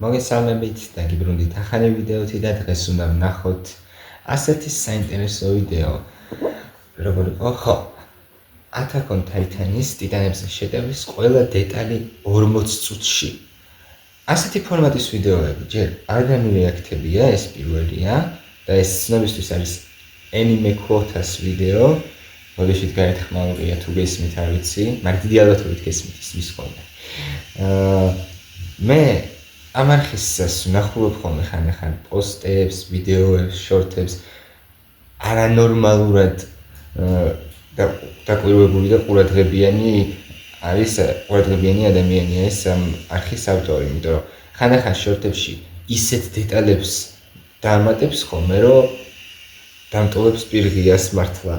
მოგესალმებით და გიბრუნდით ახალი ვიდეოთი და დღეს უნდა ვნახოთ ასეთი საინტერესო ვიდეო. როგორ იყო? ხო. Attack on Titan-ის ტიტანებზე შეტევის ყველა დეტალი 40 წუთში. ასეთი ფორმატის ვიდეოები ჯერ არ გამირეაქტებია, ეს პირველია და ეს ცნობისთვის არის anime quotas ვიდეო. მოდეშით გაერთქმაურია თუ გესმით, არ ვიცი, მაგრამ დიდი ალბათობით გესმით ის ხოლმე. მე ამ არხისას ვნახულობ ხოლმე ხან-ხან პოსტებს, ვიდეოებს, შორტებს არანორმალურად დაკვირვებული და ყურადღებიანი ადამიანია ეს ამ არხის ავტორი, იმიტომ რომ ხან-ხან შორტებში ისეთ დეტალებს დაამატებს ხოლმე, რომ დამტოვებს პირღიას მართლა.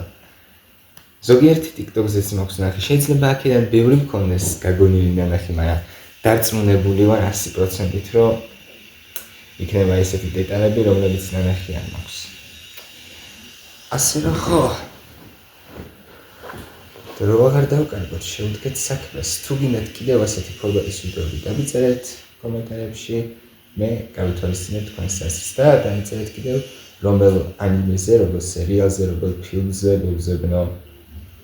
ზოგიერთი TikTok-ზეც მაქვს ნახი, შეიძლება აქედან ბევრი მქონდეს გაგონილი ნანახი, მაგრამ დარწმუნებული ვარ 100%-ით, რომ იქნება ესეთი დეტალები, რომლებიც ნანახი არ მაქვს. ასე რომ ხო, რო აღარ დავკარგოთ, შევდგეთ საქმეს. თუ გინდათ კიდევ ასეთი ფორმატის ვიდეოები, დაგიწერეთ კომენტარებში, მე გავითვალისწინებ თქვენს აზრს და დაიწერეთ კიდევ რომელ ანიმეზე, როგორ სერიალზე, როგორ ფილმზე მოგზებნო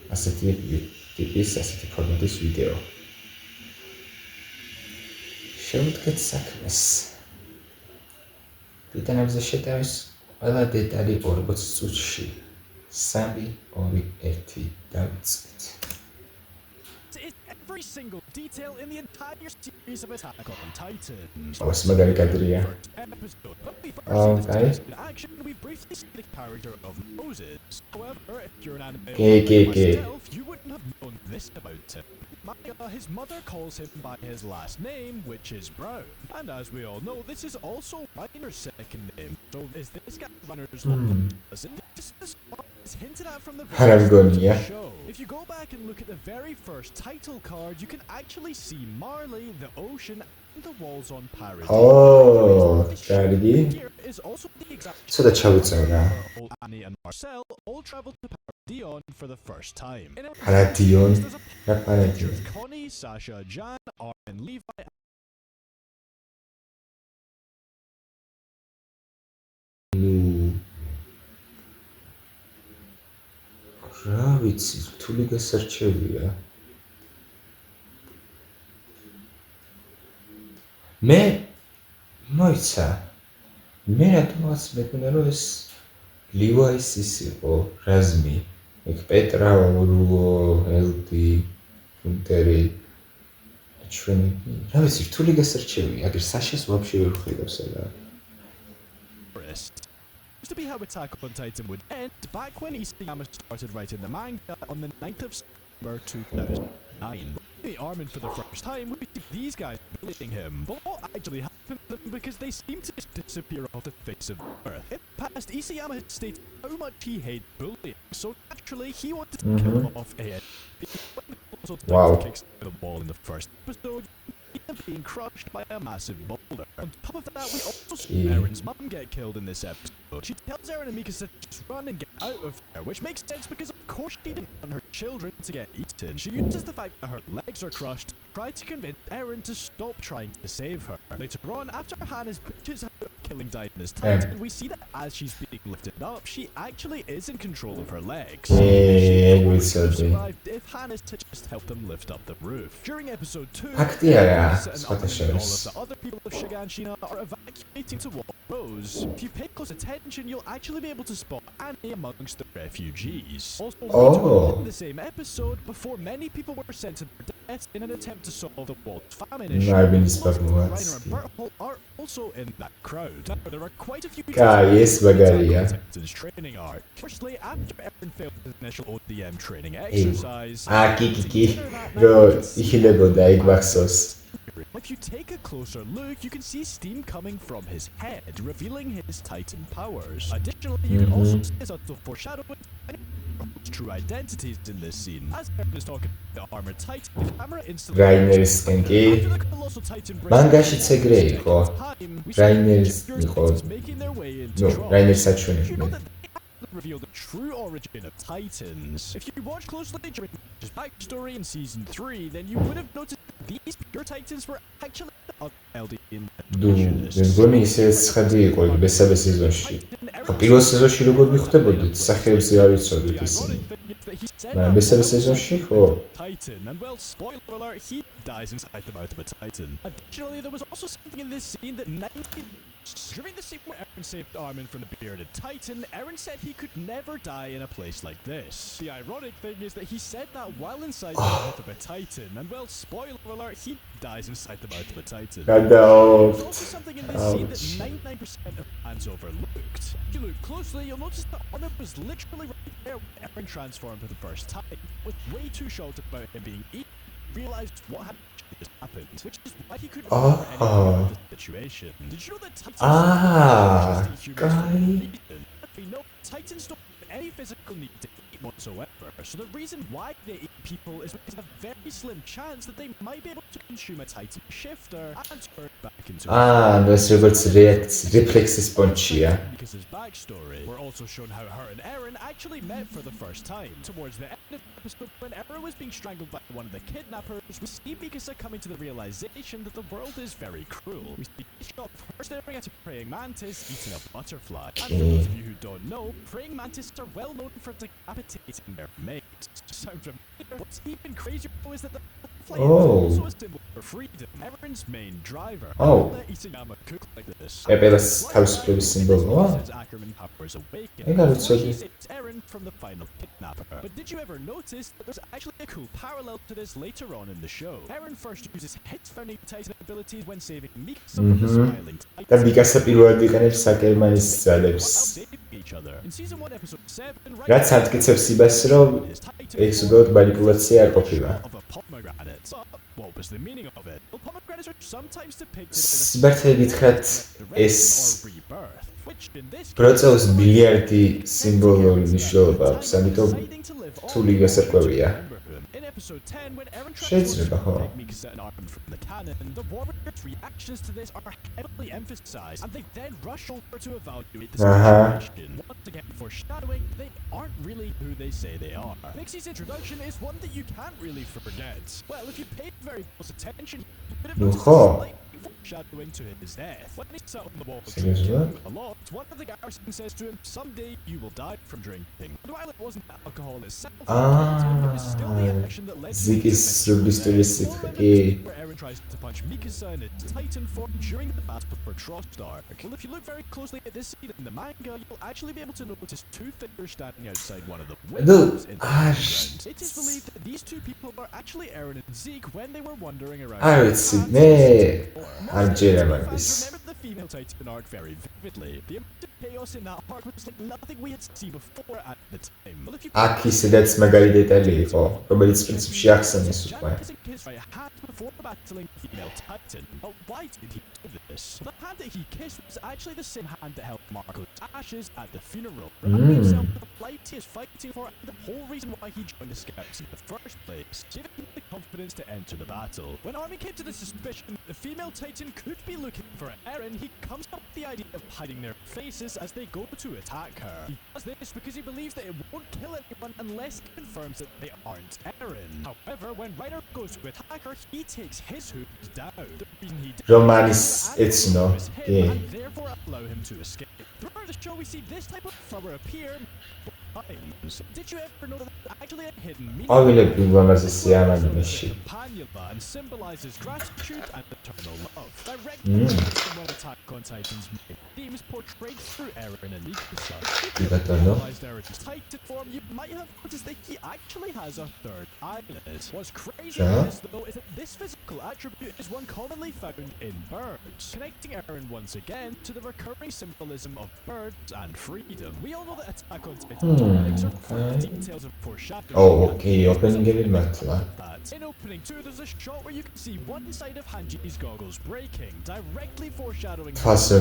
ასეთი ტიპის, ასეთი ფორმატის ვიდეო. შევდგეთ საქმეს. ტიტანებზე შეტევის ყველა დეტალი 40 წუთში. 3, 2, 1 დავიწყეთ. Every single detail in the entire series of Attack on Titan. Ოს მაგარი კადრია. Action, we briefly see the character of Moses. However, if you're an anime yourself, you wouldn't have known this about him. His mother calls him by his last name, which is Brown. And as we all know, this is also Reiner's second name. So is this guy Reiner's This is hinted at from the very show. If you go back and look at the very first title card, you can actually see Marley, the ocean, and the walls on Paradise. Oh, Paradise. Here is also the exact So the Chavuzona. Annie and Marcel all traveled to Dion for the first time. Dion. Connie, Sasha, Jan, Armin, Levi, რა ვიცი, რთული გასარჩევია. მე მოიცა. მე რატომაც მეგონა რომ ეს ლივაის ის იყო, რაზმი. ეგ პეტრა, ურუო, ელდი, პუნტერი. ჩვენი, რა ვიცი, რთული გასარჩევია. აგერ საშას ვაფშე ვერ ხვდებს აბა. To be how Attack on Titan would end back when Isayama started writing the manga on the 9th of September 2009. The Armin for the first time, we see these guys bullying him, but what actually happened to them because they seem to just disappear off the face of the earth. In the past, Isayama had stated how much he hated bullying, so naturally he wanted to kill off AN. Wow. Kicks the ball in the first episode, being crushed by a massive boulder. On top of that, we also see Eren's mum get killed in this episode. She tells Eren and Mikasa to just run and get out of there, which makes sense because of course she didn't want her children to get eaten. She uses the fact that her legs are crushed to try to convince Eren to stop trying to save her. Later on, after Hannah's bitches out of killing Titan's Titan, we see that as she's being lifted up, she actually is in control of her legs. She would have survived if Hannah had just helped them lift up the roof. During episode 2, and all of the other people of Shiganshina are evacuating toward Rose. If you pay close attention, you'll actually be able to spot Annie amongst the refugees. Also, in the same episode, before many people were sent to their deaths in an attempt to solve the world's famine issue, Reiner and Berthold are also in that crowd. Now, there are quite a few Titan's training arc. Firstly, after Eren failed his initial ODM training exercise, if you take a closer look, you can see steam coming from his head, revealing his Titan powers. Additionally, you can also see a subtle foreshadowing true identities in this scene. As Eren is talking about the armored Titan, the camera instantly reveal the true origin of Titans. If you watch closely during his backstory in season 3, then you would have noticed these pure titans were actually LD in მგონი ისეც ხედი იყო მესამე სეზონში. ხო, პირველ სეზონში როგორ მიხვდებოდით, სახეებზე არ ვიცოდით ისინი. მაგრამ მესამე სეზონში ხო. Titan, and well, spoiler alert, he dies inside the mouth of a titan. Additionally, there was also something in this scene that during the scene where Eren saved Armin from the bearded titan, Eren said he could never die in a place like this. The ironic thing is that he said that while inside the mouth of a titan, and well, spoiler alert, he dies inside the mouth of a titan. There's also something in this scene that 99% of fans overlooked. If you look closely, you'll notice that Armin was literally right there when Eren transformed for the first time, with way too shocked about him being eaten. Realized what had just happened, which is why he couldn't remember the situation. Did you know that Titans we know Titans don't have any physical need to eat whatsoever, so the reason why they eat people is because there's a very slim chance that they might be able to consume a Titan shifter and turn back into das როგორც რეფლექსის პონჩია. Because his backstory, we're also shown how her and Eren actually met for the first time. Towards the end of the episode, when Eren was being strangled by one of the kidnappers, we see Mikasa coming to the realization that the world is very cruel. We see Bishop first staring at a praying mantis eating a butterfly. And for those of you who don't know, praying mantises are well known for decapitating their mates. Sound familiar? What's even crazier is that the butterfly is also a symbol for freedom. Eren's main driver. Let Isayama cook like this. ეპელას თავისუფლების სიმბოლოა. Ackerman powers awaken. He saves Eren from the final kidnapper. But did you ever notice that there's actually a cool parallel to this later on in the show? Eren first uses his founding Titan abilities when saving Mikasa from the smiling Titan. და მიკასა პირველად იყენებს საკერმანის ძალებს. In season 1 episode 7, რაც ამტკიცებს იმას, რომ ეს უბრალოდ манипуляცია არ ყოფილა. What was the meaning of it? Well, pomegranates are sometimes depicted სიბართლე გითხრათ ეს ბროწეუს მილიარდი სიმბოლური მნიშვნელობა აქვს, ამიტომ რთული გასაკვირია. In episode 10, when Eren შეიძლება ხო? Mikasa and Armin from the cannon, the warriors' reactions to this are heavily emphasized, and they then rush over to evaluate the situation. Once again, foreshadowing, they aren't really who they say they are. Mixie's introduction is one that you can't really forget. Well, if you paid very close attention, you could have noticed slight foreshadowing to his death. When he sat on the wall drinking a lot, one of the garrison says to him, "Someday you will die from drinking." And while it wasn't alcohol itself, it was still the action that led to where Eren tries to punch Mikasa in its Titan form during the battle for Trostark. Well, if you look very closely at this scene in the manga, you'll actually be able to notice two figures standing outside one of the windows in the background. It is believed that these two people are actually Eren and Zeke when they were wandering around. Remember the female Titan arc very vividly. The amount of chaos in that arc was like nothing we had seen before at the time. Well, if you ისედაც მაგარი დეტალი იყო, რომელიც პრინციპში ახსენეს უკვე. Before battling the female Titan. But why did he do this? The hand that he kissed was actually the same hand that helped Marco's ashes at the funeral. Reminding himself of the plight he is fighting for and the whole reason why he joined the Scouts in the first place, giving him the confidence to enter the battle. When Armin came to the suspicion that the female Titan could be looking for Eren, he comes up with the idea of hiding their faces as they go to attack her. He does this because he believes that it won't kill anyone unless it confirms that they aren't Eren. However, when Reiner goes to attack her, he takes his hooves down. The reason he did and therefore allow him to escape. Throughout the show, we see this type of flower appear. Did you ever know that there's actually a hidden meaning? And symbolizes gratitude and eternal love. Directly from when Attack on Titan's main themes portrayed through Eren and Mikasa. If you realized Eren's Titan form, you might have noticed that he actually has a third eyelid. What's crazy about this, though, is that this physical attribute is one commonly found in birds, connecting Eren once again to the recurring symbolism of birds and freedom. We all know that Attack on Titan details of foreshadowing. Opening In opening 2, there's a shot where you can see one side of Hanji's goggles breaking, directly foreshadowing after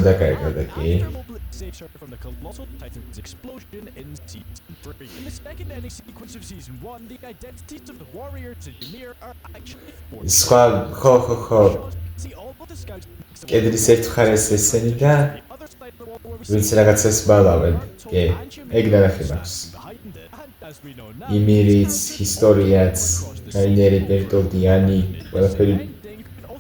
Mobley saves her from the colossal Titan's explosion in season 3. In the second ending sequence of season 1, the identities of the warriors in Ymir are actually forged. See all of the scouts ვინც რაღაცას ბალავენ. კი, ეგ ნახე მაქვს. იმირიც, ისტორიაც, რაინერი, ბერტოლდიანი, ყველაფერი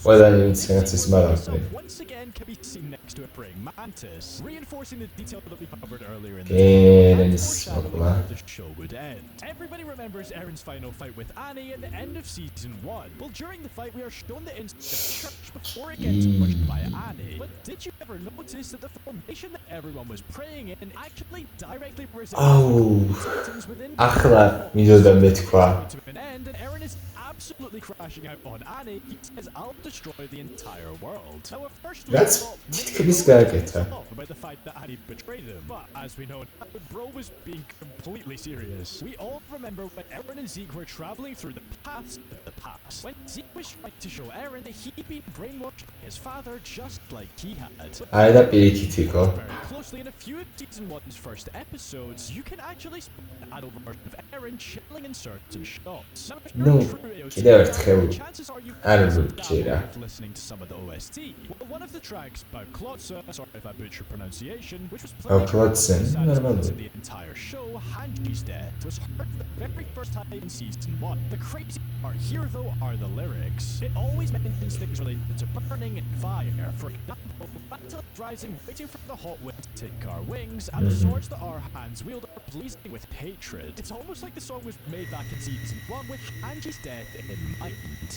ყველანი ვიცი რაც ის მარაგმე. Once again can be seen next to a praying mantis, reinforcing the detail that we covered earlier in the Keren and is foreshadowing okula. how the show would end. Everybody remembers Erin's final fight with Annie at the end of season 1. Well, during the fight, we are shown the instant of church before it gets pushed by Annie. But did you ever notice that the formation that everyone was praying in actually directly resembles the Titans within ახლა მინდოდა მეთქვა. to an end, and Eren is absolutely crashing out on Annie. He says, "I'll destroy the entire world." Now, at first, we That's thought თითქმის maybe გააკეთა. about the fact that Annie betrayed him, but as we know now, Bro was being completely serious. We all remember when Eren and Zeke were traveling through the paths of the past. When Zeke was trying to show Eren that he'd been brainwashed by his father just like he had. აი და პირიქით იყო. Very closely in a few of season 1's first episodes, you can actually spot an adult version of Eren chilling in certain shots. Now, if you're No, a true AOT კიდევ fan, ერთხელ chances are you've არ listened ვუჭირა. to listening to some of the OST. Well, one of the tracks by Klotza, sorry if I butcher pronunciation, which was played Klotzen, in the normally. entire show, Hanji's death, was heard for the very first time in season 1. The crazy part here, though, are the lyrics. It always mentions things related to burning and fire. For example, battle is rising, waiting for the hot wind to take our wings, and the swords that our hands wield are blazing with hatred. It's almost like the song was made back in season 1 with Hanji's death in mind.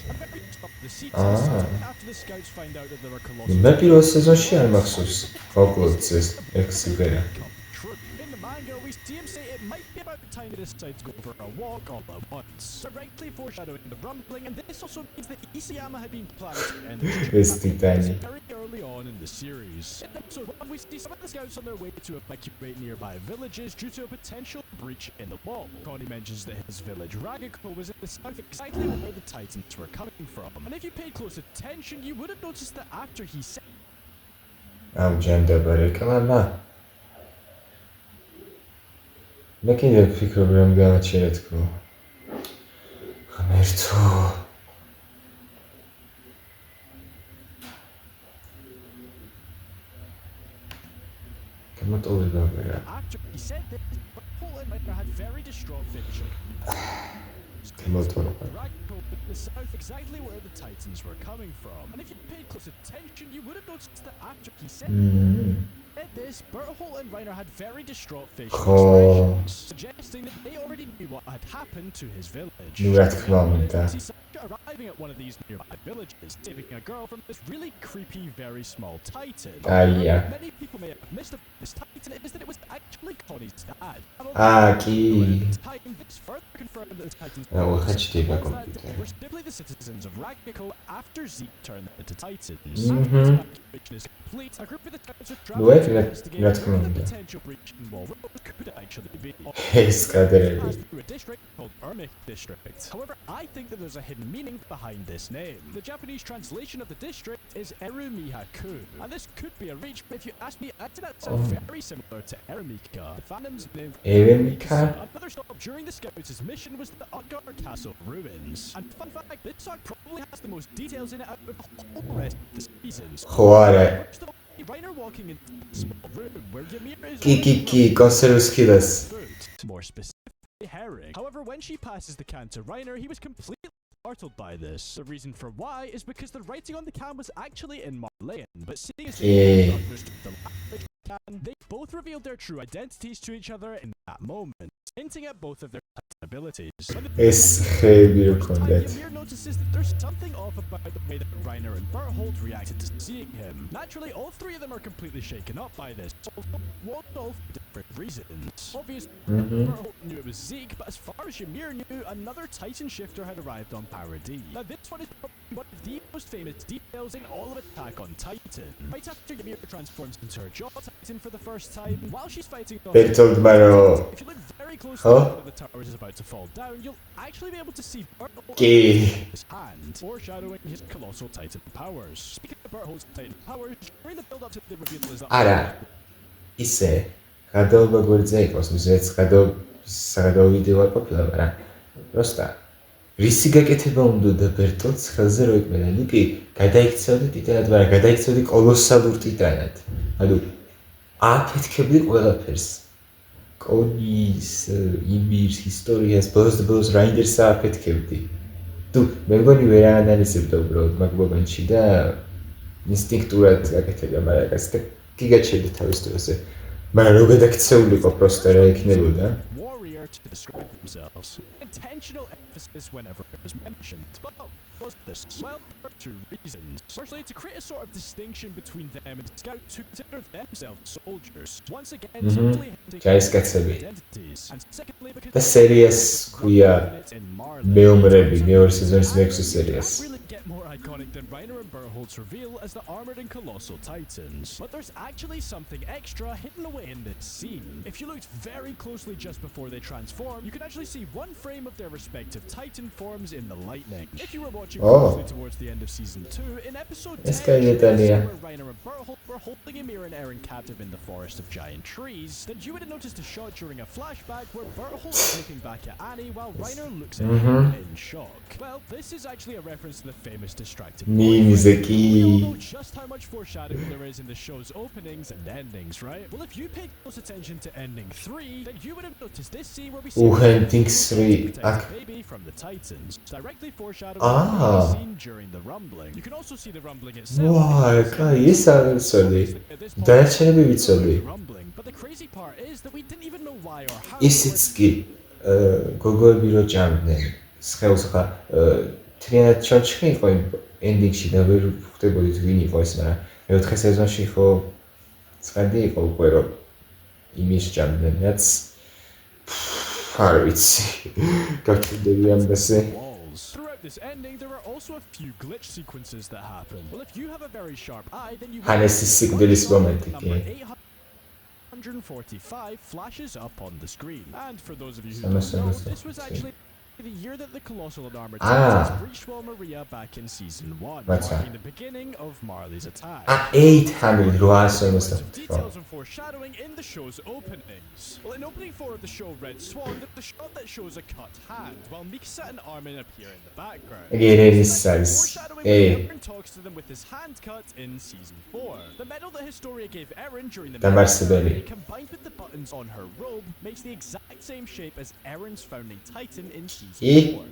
At the very start of the season, after the scouts find out that there are colossal მე პირველ სეზონში არ მახსოვს. მოკლოდდეს ექსიბერა. true. In the manga, we see him say it might be about time to decide to go for a walk all at once, directly foreshadowing the rumbling, and this also means that Isayama had been planning to end ეს ტიტანი. very early on in the series. In episode 1, we see some of the scouts on their way to evacuate nearby villages due to a potential breach in the wall. Connie mentions that his village, Ragako, was in the south, exactly where the Titans were coming from. And if you paid close attention, you would have noticed that after he said ამჯერდება რეკლამა. მე კიდევ ვფიქრობ რომ გავაჩერე თქო. ღმერთო. გამოტოვება ვერა. after he said this, Poland had very distraught fiction. გამოტოვება. Ragako in the south, exactly where the Titans were coming from. And if you paid close attention, you would have noticed that after he said this, Berthold and Reiner had very distraught facial expressions, suggesting that they already knew what had happened to his village. ნუ რა თქმა უნდა. We see Sasha arriving at one of these nearby villages, saving a girl from this really creepy, very small Titan. აია. Many people may have missed this Titan is that it was actually Connie's dad. კი. This further confirmed that the Titans რა ვახაჭდება was that კომპიუტერი. they were simply the citizens of Ragako after Zeke turned them into Titans. Mhm. After this evacuation is complete, a group of the Titans are Ну, это traveling to не- investigate не where the открываем, да. potential breach in wall road could actually be. ეს კადრები. Passed through a district called Ermik District. However, I think that there's a hidden meaning behind this name. The Japanese translation of the district is Erumihaku, and this could be a reach, but if you ask me, I'd say that sounds very similar to Eremika, the fandom's name. ერემიკა? Another stop during the scouts' mission was the Utgar Castle ruins. And fun fact, this song probably has the most details in it out of the whole rest of the seasons. ხო არა. First of all, Reiner walking into a small room where Ymir is კი, კონსერვს ხილას. food, more specifically herring. However, when she passes the can to Reiner, he was completely startled by this. The reason for why is because the writing on the can was actually in Marleyan, but seeing as they understood the language of the can, they both revealed their true identities to each other in that moment, hinting at both of their abilities. ეს ხეები რო Time ქონდათ. Ymir notices that there's something off about the way that Reiner and Berthold reacted to seeing him. Naturally, all three of them are completely shaken up by this, all for different reasons. Obviously, Berthold knew it was Zeke, but as far as Ymir knew, another Titan shifter had arrived on Paradis. Now, this one is probably one of the most famous details in all of Attack on Titan. Right after Ymir transforms into her Jaw Titan for the first time, while she's fighting off ბერტოლდმა რო if you look very closely Huh? at the towers is about to fall down, you'll actually be able to see Berthold კი. his hand, foreshadowing his colossal Titan powers. Speaking of Berthold's Titan powers, during the build-up to the reveal is that არა. ისე გადაობა გვერდზე იყოს, მზეც გადაობა ვიდეო არ ყოფილა, მაგრამ просто რისი გაკეთება უნდა ბერტოლდს ხელზე რო იკმედა, ნუ კი გადაიქცევდი ტიტანად, მაგრამ გადაიქცევდი კოლოსალურ ტიტანად. ანუ აფეთქებდი ყველაფერს. კონის, იმირს, ისტორიას, ბოლოს რაინდერს აფეთქებდი. თუ მე მგონი ვერ აანალიზებდა უბრალოდ მაგ მომენტში და ინსტინქტურად აკეთებდა მაგას და გიგაჩერდა თავის დროზე. მაგრამ რო გადაქცეულიყო პროსტა რა იქნებოდა? Warrior to describe themselves. Intentional emphasis whenever it was mentioned. But was this? Well, for two reasons. Firstly, to create a sort of distinction between them and scouts who consider themselves soldiers. Once again, simply ჯარისკაცები. identities. And secondly, because და სერიას ქვია მეომრები, მეორე სეზონის მეექვსე სერიას. really get more iconic than Reiner and Berthold's reveal as the armored and colossal titans. But there's actually something extra hidden away in this scene. If you looked very closely just before they transform, you can actually see one frame of their respective titan forms in the lightning. If you were watching closely towards the end of season 2, in episode 10, where Reiner and Berthold were holding Ymir and Eren captive in the forest of giant trees, then you would have noticed a shot during a flashback where Berthold is looking back at Annie while Reiner looks at him in shock. Well, this is actually a reference to the famous distracted boyfriend. We all know just how much foreshadowing there is in the show's openings and endings, right? Well, if you paid close attention to ending 3, then you would have noticed this scene where we see ending 3 baby from the Titans, directly foreshadowing the scene during the rumbling. You can also see the rumbling itself. ის არის დაჩენები ვიცოდი. But the crazy part is that we didn't even know why or how. ისიც კი გოგოები რო ჭამდნენ სხეულს ხა თრიანად ჩონჩხი იყო ენდინგში და ვერ ხვდებოდით ვინ იყო ეს, მაგრამ მეოთხე სეზონში ხო ცხადი იყო უკვე რომ იმის ჭამდნენ რაც არ ვიცი გაგჭირდები ამაზე. Throughout this ending, there are also a few glitch sequences that happen. Well, if you have a very sharp eye, then you Hannes' სიკვდილის მომენტი კი. 145 flashes up on the screen. And for those of you who don't know, this was actually the year that the Colossal and Armored Titans breached Maria back in season 1, marking the beginning of Marley's attack. 800 Details and foreshadowing in the show's openings. Well, in opening 4 of the show Red Swan, there's the shot that shows a cut hand, while Mikasa and Armin appear in the background. Foreshadowing when Eren talks to them with his hand cut in season 4. The medal that Historia gave Eren during the ceremony, combined with the buttons on her robe, makes the exact same shape as Eren's founding titan in season 4.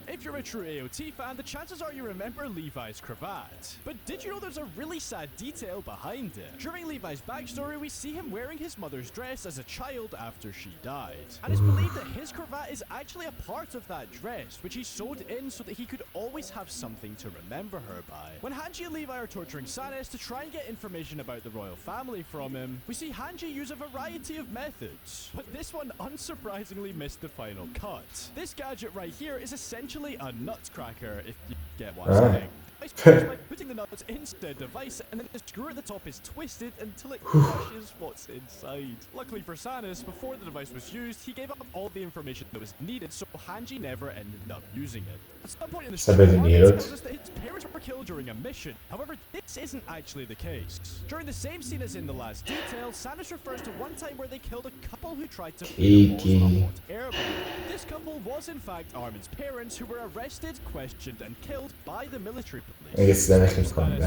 If you're a true AOT fan, the chances are you remember Levi's cravat. But did you know there's a really sad detail behind it? During Levi's backstory, we see him wearing his mother's dress as a child after she died. And it's believed that his cravat is actually a part of that dress, which he sewed in so that he could always have something to remember her by. When Hanji and Levi are torturing Sanis to try and get information about the royal family from him, we see Hanji use a variety of methods. But this one unsurprisingly missed the final cut. This gadget right here is essentially a nutcracker, if you get what I'm saying. By putting the nuts into the device, and then the screw at the top is twisted until it crushes what's inside. Luckily for Sanis, before the device was used, he gave up all the information that was needed, so Hanji never ended up using it. At some point in the show, Armin tells us that his parents were killed during a mission. However, this isn't actually the case. During the same scene as in the last detail, Sanis refers to one time where they killed a couple who tried to flee a hot airborne. This couple was in fact Armin's parents, who were arrested, questioned, and killed by the military police.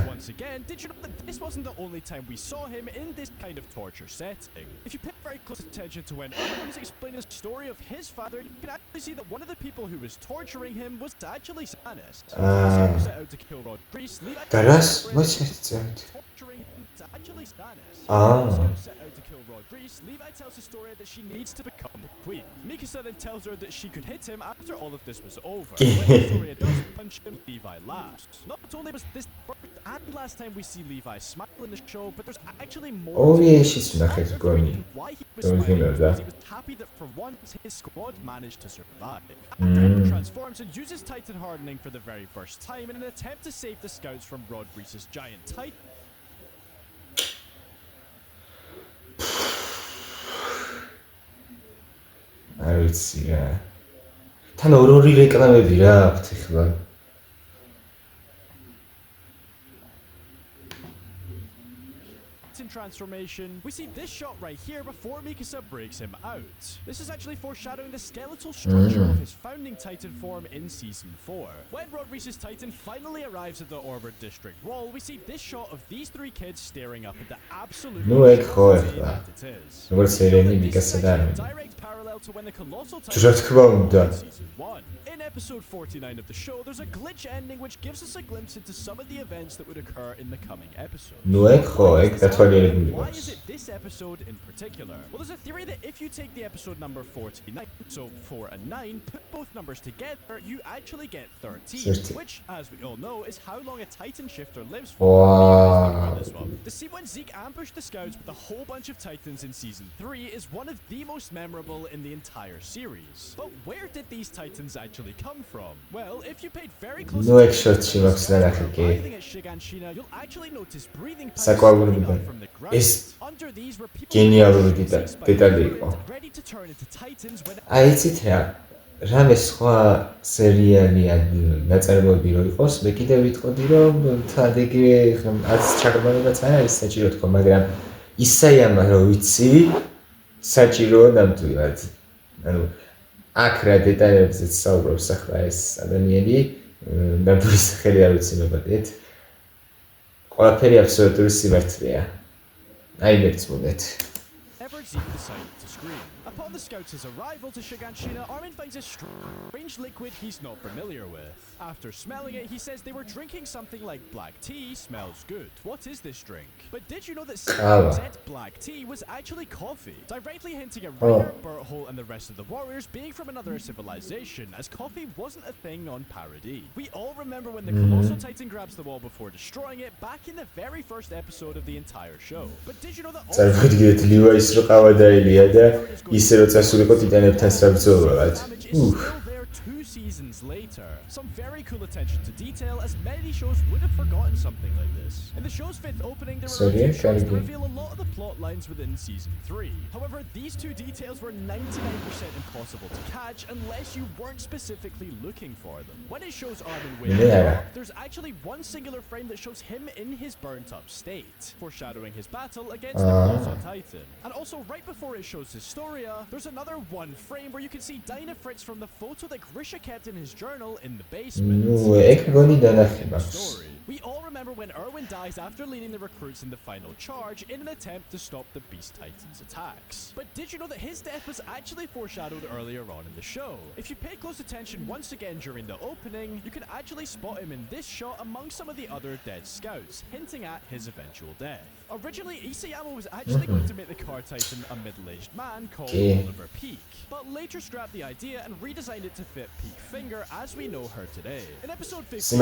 Once again, did you know that this wasn't the only time we saw him in this kind of torture setting? If you pay very close attention to when Armin was explaining the story of his father, you can actually see that one of the people who was torturing him was actually Sanis. Set out to kill Rod Reese, Levi torturing him to actually Sanis. Set out to kill Rod Reese, Levi tells Historia that she needs to become the queen. Mikasa then tells her that she could hit him after all of this was over. When Historia does punch him, Levi laughs. Not only was this the first and last time we see Levi smile in the show, but there's actually more. Why he was smiling because he was happy that for once his squad managed to survive. After he transforms and uses Titan hardening for the very first time in an attempt to save the scouts from Rod Reese's giant Titan. არ ვიცი რა. თან ორი რეკლამები რა აქვთ ახლა. To Titan transformation, we see this shot right here before Mikasa breaks him out. This is actually foreshadowing the skeletal structure of his founding Titan form in Season 4. When Rodriguez's Titan finally arrives at the Orbit District wall, we see this shot of these three kids staring up at the absolute majesty that it is. This is actually a direct parallel to when the Colossal Titan in Season 1. In episode 49 of the show, there's a glitch ending which gives us a glimpse into some of the events that would occur in the coming episodes. Why is it this episode in particular? Well, there's a theory that if you take the episode number 49, so 4 and 9, put both numbers together, you actually get 13, which, as we all know, is how long a Titan shifter lives for. Wow. The scene when Zeke ambushed the scouts with a whole bunch of Titans in Season 3 is one of the most memorable in the entire series. But where did these Titans actually come from? Well, if you paid very close attention to arriving at Shiganshina, you'll actually notice breathing pipes sticking up from the ground. Under these were people ready to turn into Titans when აიცით რა რამე სხვა სერიალი ან ნაწარმოები რო იყოს მე კიდევ ვიტყოდი რომ თან იგივე არც ჩაგრმავებაც არ არის საჭირო თქო მაგრამ ისაიამა რო ვიცი საჭიროა ნამდვილად ანუ აქ რა დეტალებზეც საუბრობს ახლა ეს ადამიანი ნამდვილი სახელი არ ვიცი მოგეთ ყველაფერი აბსოლუტური სიმართლეა აი მერწმუნდეთ Edward Zeke decided to scream. Upon the scouts' arrival to Shiganshina, Armin finds a strange liquid he's not familiar with. After smelling it, he says they were drinking something like black tea. Smells good. What is this drink? But did you know that said black tea was actually coffee? Directly hinting at Rainer, Berthold, and the rest of the warriors being from another civilization, as coffee wasn't a thing on Paradis. We all remember when the Colossal Titan grabs the wall before destroying it back in the very first episode of the entire show. But did you know that Two seasons later. Some very cool attention to detail, as many shows would have forgotten something like this. In the show's fifth opening, there were a few shows that reveal a lot of the plot lines within Season 3. However, these two details were 99% impossible to catch unless you weren't specifically looking for them. When it shows Armin waking up, there's actually one singular frame that shows him in his burnt-up state, foreshadowing his battle against the Colossal Titan. And also, right before it shows Historia, there's another one frame where you can see Dinah Fritz from the photo that Grisha kept in his journal in the basement. We all remember when Erwin dies after leading the recruits in the final charge in an attempt to stop the Beast Titan's attacks. But did you know that his death was actually foreshadowed earlier on in the show? If you paid close attention once again during the opening, you can actually spot him in this shot among some of the other dead scouts, hinting at his eventual death. Originally, Isayama was actually going to make the Car Titan a middle-aged man called Oliver Peak, but later scrapped the idea and redesigned it to fit Peak Finger as we know her today. In episode 15,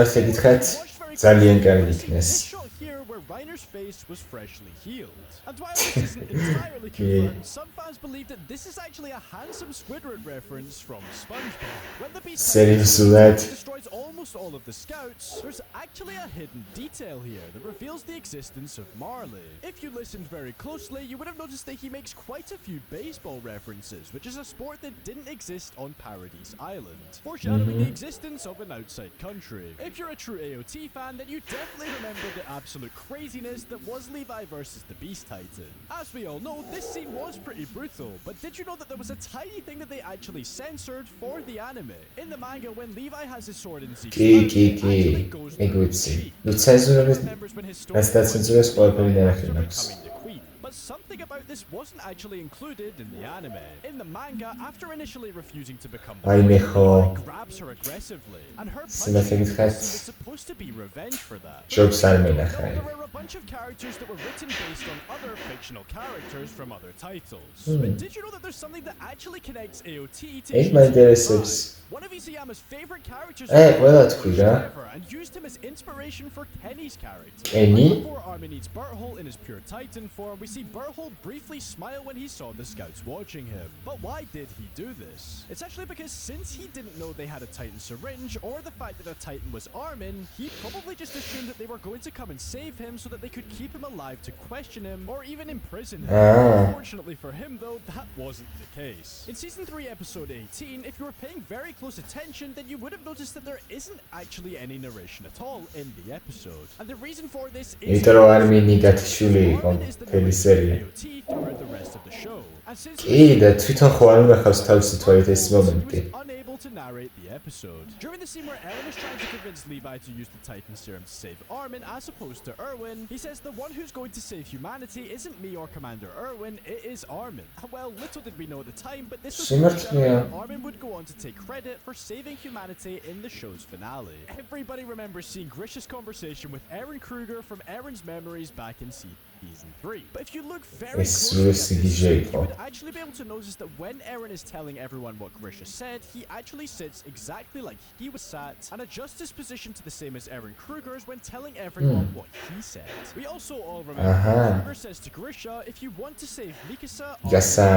this shot here where Reiner's face was freshly healed. And while this isn't entirely confirmed, some fans believe that this is actually a handsome Squidward reference from SpongeBob. When the Beast Titan destroys almost all of the scouts, there's actually a hidden detail here that reveals the existence of Marley. If you listened very closely, you would have noticed that he makes quite a few baseball references, which is a sport that didn't exist on Paradise Island, foreshadowing the existence of an outside country. If you're a true AOT fan, then you definitely remember the absolute craziness that was Levi versus the Beast Titan. As we all know, this scene was pretty brutal, but did you know that there was a tiny thing that they actually censored for the anime? In the manga, when Levi has his sword in Zeke's mouth, it actually goes through his cheek. Remembers when his story becoming the queen. But something about this wasn't actually included in the anime. In the manga, after initially refusing to become the queen, Levi grabs her aggressively, and her punching is supposed to be revenge for that. There were a bunch of characters that were written based on other fictional characters from other titles. But did you know that there's something that actually connects AOT to Isayama? One of Isayama's favorite characters was Trevor, and used him as inspiration for Kenny's character. Right before Armin eats Berthold in his pure Titan form, we see Berthold briefly smile when he saw the scouts watching him. But why did he do this? It's actually because since he didn't know they had a Titan syringe, or the fact that a Titan was Armin, he probably just assumed that they were going to come and save him so that they could keep him alive to question him, or even imprison him. Ah. Unfortunately for him, though, that wasn't the case. In Season 3, Episode 18, if you were paying very close attention, then you would have noticed that there isn't actually any narration at all in the episode. And the reason for this is იმიტომ რომ არმინი გათიშული იყო Armin is the მთელი narrator სერია. of AOT throughout the rest of the show. And since კი და თვითონ ხო არ უნახავს თავისი თვალით ეს he მომენტი. was unable to narrate the episode. During the scene where Eren is trying to convince Levi to use the Titan serum to save Armin as opposed to Erwin, he says the one who's going to save humanity isn't me or Commander Erwin, it is Armin. Well, little did we know at the time, but this was Συμμετρία. Armin would go on to take credit for saving humanity in the show's finale. Everybody remembers seeing Grisha's conversation with Eren Kruger from Eren's memories back in Season 3. But if you look very closely at this scene, you would actually be able to notice that when Eren is telling everyone what Grisha said, he actually sits exactly like he was sat and adjusts his position to the same as Eren Kruger's when telling everyone what he said. We also all remember Kruger says to Grisha, if you want to save Mikasa,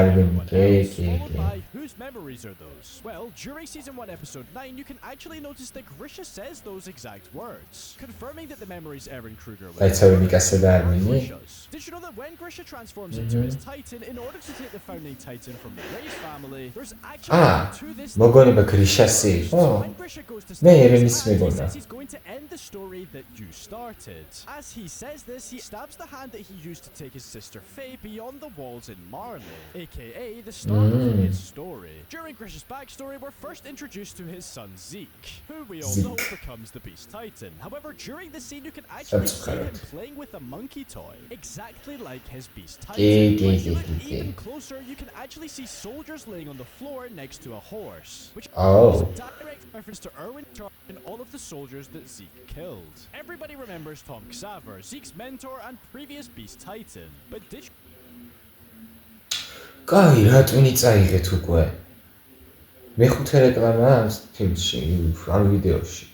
everyone else, followed by whose memories are those? Well, during Season 1 Episode 9, you can actually notice that Grisha says those exact words, confirming that the memories Eren Kruger was Grisha's. Did you know that when Grisha transforms into his Titan, in order to take the founding Titan from the Reyes family, there's actually to this მოგონება გრიშასი იყო? So when Grisha goes to მე start ერენის his hand, he მეგონა. says he's going to end the story that you started. As he says this, he stabs the hand that he used to take his sister Faye beyond the walls in Marley, aka the start of his story. During Grisha's backstory, we're first introduced to his son Zeke, who we all know becomes the Beast Titan. However, during this scene, you can actually see him playing with a monkey toy, exactly like his Beast Titan. When you look even closer, you can actually see soldiers laying on the floor next to a horse, which is a direct reference to Erwin and all of the soldiers that Zeke killed. Everybody remembers Tom Xaver, Zeke's mentor and previous Beast Titan. But did you კაი, რატვინი წაიღეთ უკვე? მეხუთე რეკლამაა ამ ფილმში, ამ ვიდეოში.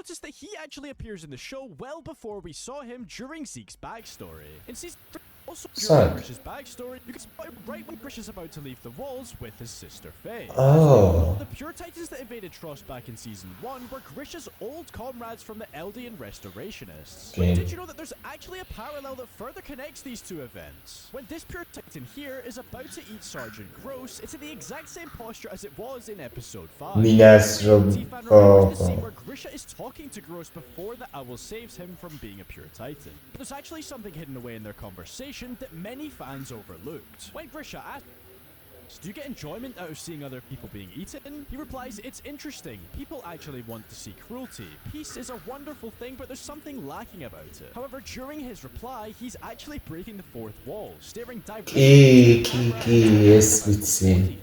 notice that he actually appears in the show well before we saw him during Zeke's backstory? In Season 3, also during Grisha's backstory, you can spot him right when Grisha's about to leave the walls with his sister Faye. Oh. The pure Titans that invaded Trost back in Season 1 were Grisha's old comrades from the Eldian Restorationists. But did you know that there's actually a parallel that further connects these two events? When this pure Titan here is about to eat Sergeant Gross, it's in the exact same posture as it was in Episode 5. The scene where Grisha is talking to Gross before the owl saves him from being a pure Titan. But there's actually something hidden away in their conversation that many fans overlooked. When Grisha asks, do you get enjoyment out of seeing other people being eaten? He replies, it's interesting. People actually want to see cruelty. Peace is a wonderful thing, but there's something lacking about it. However, during his reply, he's actually breaking the fourth wall, staring directly at the camera.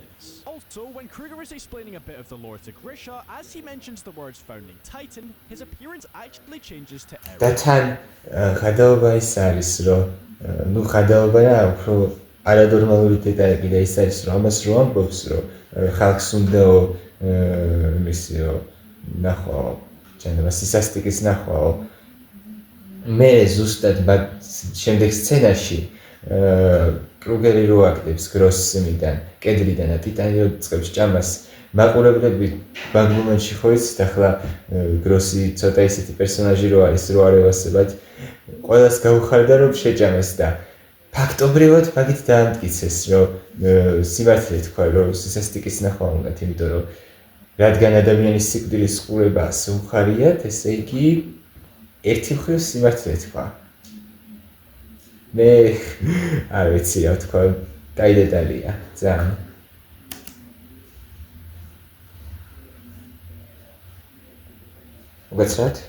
Also, when Kruger is explaining a bit of the lore to Grisha, as he mentions the words founding Titan, his appearance actually changes to Eren. Datan, გადაობა ის არის, რომ ნუ გადაობა რა, უფრო არადორმალური დეტალი და ის არის, რომ ამას რო ამბობს, რომ ხალხს უნდაო მისიო ნახო, ჩანდება სისასტიკის ნახვაო. მე ზუსტად შემდეგ სცენაში კრუგერი რო აკეთებს გროსმიდან, კედლიდან და ტიტანი რო წევს ჭამას, მაყურებლები მაგ მომენტში ხო იცით, ახლა გროსი ცოტა ისეთი პერსონაჟი რო არის, რო არ ევასებათ, ყველას გაუხარდა რომ შეჭამეს და ფაქტობრივად მაგით დაამტკიცეს, რომ სიმართლე თქვა, რომ სისასტიკის ნახვა უნდათ, იმიტომ რომ რადგან ადამიანის სიკვდილის ყურება ასე უხარიათ, ესე იგი ერთი მხრივ სიმართლე თქვა. მე არ ვიცი რა თქვა, კაი დეტალია, ძალიან. მოგეცრათ?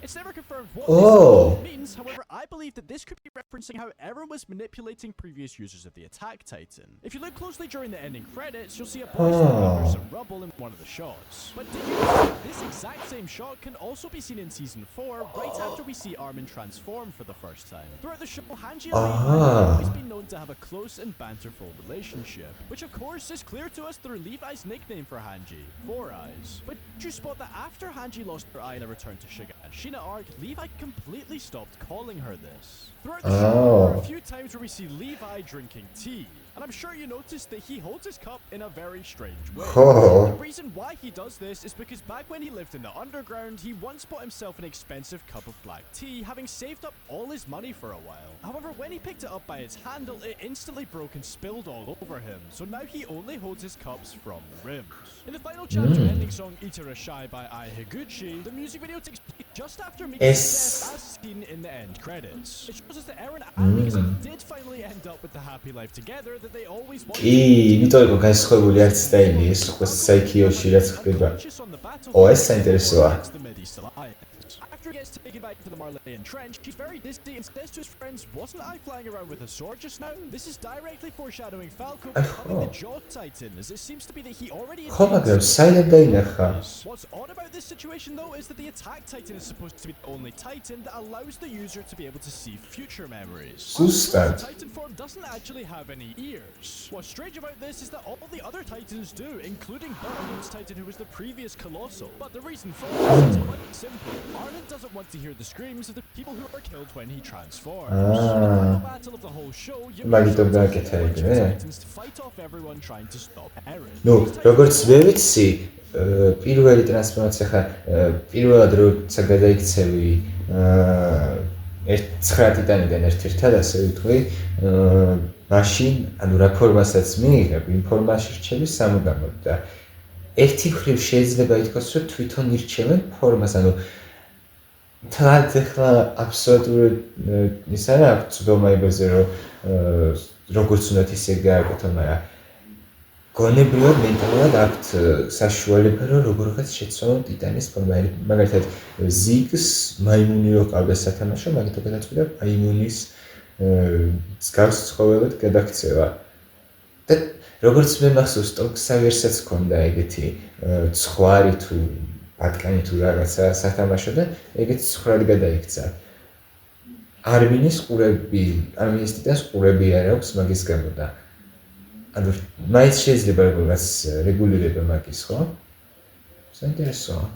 It's never confirmed what this means, however, I believe that this could be referencing how Eren was manipulating previous users of the Attack Titan. If you look closely during the ending credits, you'll see a boy standing under some rubble in one of the shots. But did you know that this exact same shot can also be seen in Season 4, right after we see Armin transform for the first time? Throughout the show, Hanji and Levi have always been known to have a close and banterful relationship, which of course is clear to us through Levi's nickname for Hanji, Four Eyes. But did you spot that after Hanji lost her eye in a return to Shina arc, Levi completely stopped calling her this. Throughout the show, there are a few times where we see Levi drinking tea. And I'm sure you noticed that he holds his cup in a very strange way. ხო The reason why he does this is because back when he lived in the underground, he once bought himself an expensive cup of black tea, having saved up all his money for a while. However, when he picked it up by its handle, it instantly broke and spilled all over him. So now he only holds his cups from the rims. In the final chapter ending song Itarashai by Ai Higuchi, the music video takes place just after Mika's death as seen in the end credits. It shows us that Eren and Mikasa did finally end up with the happy life together that they always wanted. იმიტომ იყო განსხვავებული არც სტაილი ეს უკვე საიქიოში რაც ხდება ეს საინტერესოა After he gets taken back to the Marleyan trench, he's very dizzy and says to his friends, wasn't I flying around with a sword just now? This is directly foreshadowing Falco becoming the Jaw Titan, as it seems to be that he already ხო მაგრამ საიდან დაინახა What's odd about this situation though is that the Attack Titan is supposed to be the only Titan that allows the user to be able to see future memories. ზუსტად The Titan form doesn't actually have any ears. What's strange about this is that all the other Titans do, including Barnum's Titan who was the previous Colossal. But the reason for this is quite simple. Arnon doesn't want to hear the screams of the people who are killed when he transforms. In the final battle of the whole show, you მაგიტომ the გააკეთებინე Titans to fight off everyone trying to stop Eren. ნუ როგორც მე ვიცი პირველი ტრანსფორმაცია ხა პირველად როცა გადაიქცევი 9 ტიტანიდან ერთ-ერთად ასე ვიტყვი მაშინ ანუ რა ფორმასაც მიიღებ იმ ფორმაში რჩები სამუდამოდ და ერთი მხრივ შეიძლება ითქვას რომ თვითონ ირჩევენ ფორმას ანუ თლად ახლა აბსოლუტურად ის არა აქვს ცდომა იმაზე რომ როგორც უნდა ისე გააკეთო მაგრამ გონებრივად მენტალურად აქვთ საშუალება რომ როგორღაც შეცვალონ ტიტანის ფორმა მაგალითად ზიგს მაიმუნი რო ყავდა სათამაშო მაგითო გადაწყვიტა მაიმუნის მსგავს ცხოველად გადაქცევა და როგორც მე მახსოვს ტოკსავერსაც ჰქონდა ეგეთი ცხვარი თუ ბატკანი თუ რაღაცა სათამაშო და ეგეც ცხრად გადაიქცა არმინის ტიტანს ყურები არ აქვს მაგის გამო და ანუ მაინც შეიძლება რაღაც რეგულირება მაგის ხო? საინტერესოა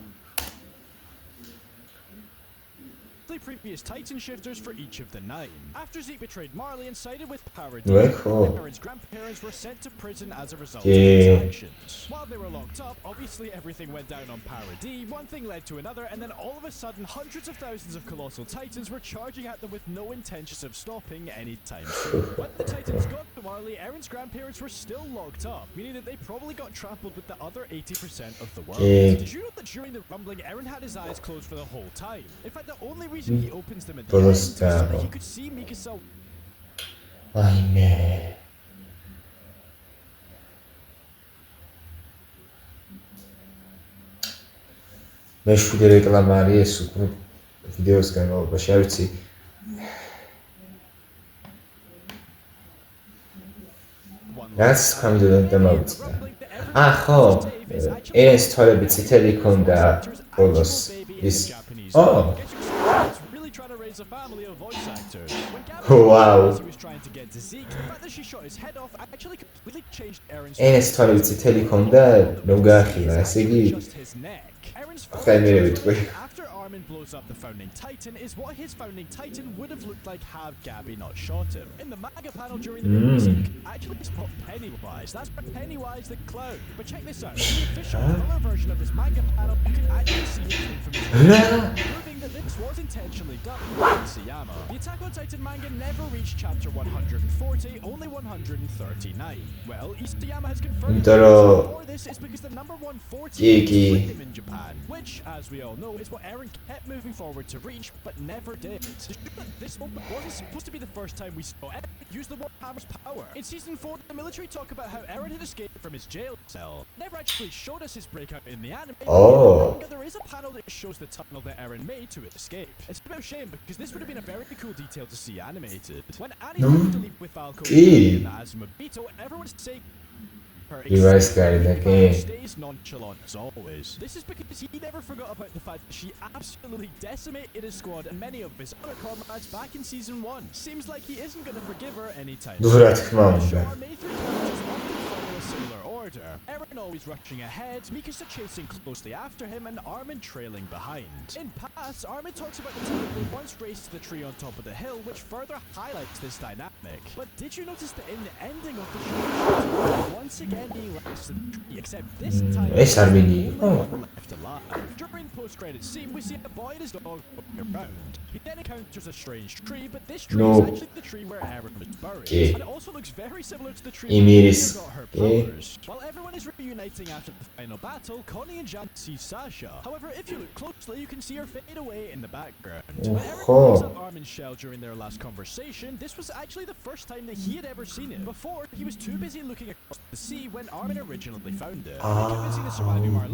Previous Titan shifters for each of the 9. After Zeke betrayed Marley and sided with Paradis, Eren's grandparents were sent to prison as a result of his actions. While they were locked up, obviously everything went down on Paradis, one thing led to another, and then all of a sudden hundreds of thousands of colossal titans were charging at them with no intentions of stopping anytime soon. When the titans got to Marley, Eren's grandparents were still locked up, meaning that they probably got trampled with the other 80% of the world. Did you know that during the rumbling, Eren had his eyes closed for the whole time? In fact, the only reason he opens them at the end was so that he could see Mikasa. Ayne. მეშვიდე რეკლამა არის ეს უკვე ვიდეოს განმავლობაში არ ვიცი რაც კამდენ დამავიწყდა ხო ეს თვალები წითელი ქონდა ბოლოს ის A family of voice actors. When wow. he was trying to get to Zeke, the fact that she shot his head off actually completely changed Eren's ეს თვალები წითელი ქონდა რომ გაახილა ესე იგი just his neck. After Armin blows up the founding titan is what his founding titan would have looked like had Gabby not shot him. In the manga panel during the movie, you can actually spot Pennywise. That's Pennywise the clown. But check this out. In the official color version of this manga panel, you can actually see his infamous proving that this was intentionally done by Isayama. The Attack on Titan manga never reached chapter 140, only 139. Well, Isayama has confirmed that for this is because the number 140 is him in Japan, which, as we all know, is what Eren kept moving forward to reach, but never did. This moment wasn't supposed to be the first time we saw Eren use the Warhammer's power. In Season 4, the military talk about how Eren had escaped from his jail cell. Never actually showed us his breakout in the anime. But there is a panel that shows the tunnel that Eren made to escape. It's a bit of a shame, because this would have been a very cool detail to see animated. When Annie wanted to leave with Falco and Azuma Beetle, everyone was saying stays nonchalant as always. This is because he never forgot about the fact that she absolutely decimated his squad and many of his other comrades back in Season 1. Seems like he isn't going to forgive her anytime soon. Sure, our main three characters often follow a similar order. order. Aaron always rushing ahead, Mikasa chasing closely after him, and Armin trailing behind. In past, Armin talks about the time they once raced to the tree on top of the hill, which further highlights this dynamic. But did you notice that in the ending of the show, once again being left to the tree, except this time ეს არ მინი იყო left alive. During the post-credits scene, we see a boy and his dog walking around. He then encounters a strange tree, but this tree is actually the tree where Aaron was buried. And it also looks very similar to the tree where Mia got her powers. While everyone is reuniting after the final battle, Connie and Jan see Sasha. However, if you look closely, you can see her fade away in the background. When Aaron picks up Armin's shell during their last conversation, this was actually the first time that he had ever seen it. Before, he was too busy looking across the sea when Armin originally found it. Convincing the surviving Marley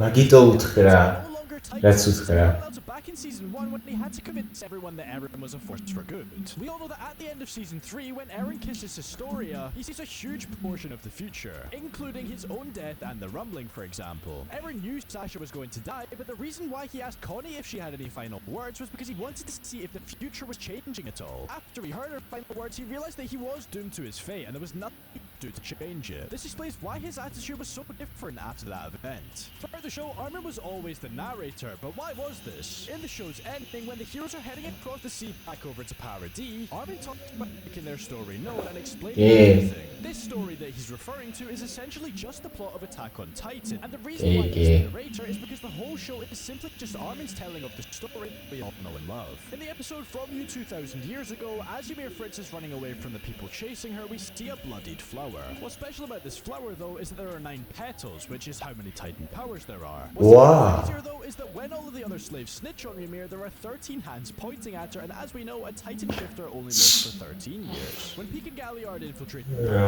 რაც უთხრა back in season 1 when he had to convince everyone that Aaron was a force for good. We all know that at the end of season 3, when Aaron kisses Historia, he sees a huge portion of the future, including his own death and the rumbling, for example. Aaron knew Sasha was going to die, but the reason why he asked Connie if she had any final words was because he wanted to see if the future was changing at all. After he heard her final words, he realized that he was doomed to his fate, and there was nothing he could do to change it. This explains why his attitude was so different after that event. Throughout the show, Armin was always the narrator, but why was this? In the show's ending, when the heroes are heading across the sea back over to Paradis, Armin talks about making their story known and explaining everything. This story that he's referring to is essentially just the plot of Attack on Titan, and the reason why he's the narrator is because the whole show is simply just Armin's telling of the story we all know and love. In the episode From You 2,000 Years Ago, as Ymir Fritz is running away from the people chasing her, we see a bloodied flower. What's special about this flower, though, is that there are 9 petals, which is how many Titan powers there are. What's crazier, though, is that when all of the other slaves snitch on Ymir, there are 13 hands pointing at her, and as we know, a Titan shifter only lives for 13 years. When Peak and Galliard infiltrate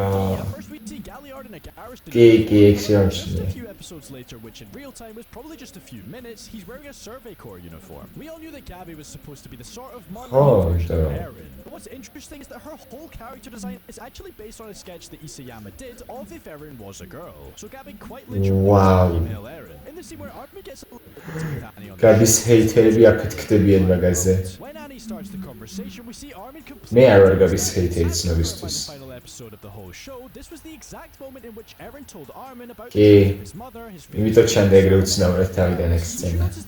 at first we see Galliard in a garrison. Just a few episodes later, which in real time was probably just a few minutes, he's wearing a Survey Corps uniform. We all knew that Gabby was supposed to be the sort of modern version of Eren. But what's interesting is that her whole character design is actually based on a sketch that Isayama did of if Eren was a girl. So Gabby quite literally is a female Eren. In the scene where Armin gets a little bit with Annie on the when Annie starts the conversation, we see Armin completely final episode of the whole show. This was the exact moment in which Eren told Armin about his mother, his family. You noticed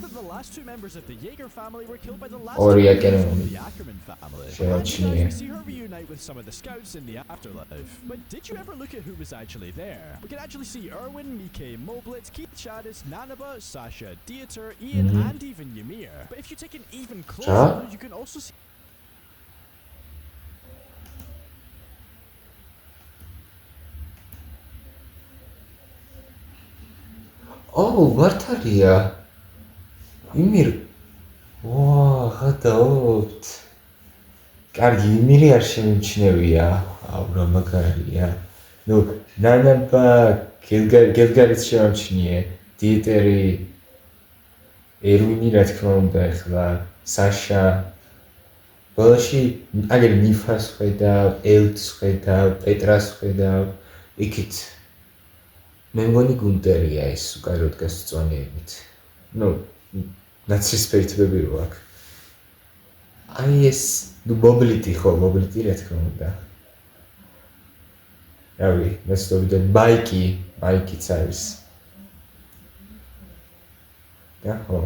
that the last 2 members of the Jaeger family were killed by the last 2 members of the Ackerman family. And we see her reunite with some of the scouts in the afterlife. But did you ever look at who was actually there? We can actually see Erwin, Mike, Moblitz, Keith Shadis, Nanaba, Sasha, Dieter, Ian, and even Ymir. But if you take an even closer look, you can also see მართალია იმირ გადაოთ კარგი იმირი არ შემიმჩნევია რა მაგარია ნუ ნანაბა გელგარიც შემამჩნიე დიეტერი ერვინი რა თქმა უნდა ეხლა საშა ბოლოში აგერ ნიფას ხედავ ელც ხედავ პეტრას ხედავ იქით მე მგონი გუნტერია ეს უკაიროდ გასწონიებით. ნუ ნაცრის ფეითბები რო აქ. აი ეს ნუ მობლიტი ხო, მობლიტი რა თქმა უნდა. რავი, მეცდობიდან მაიკიც არის. და ხო.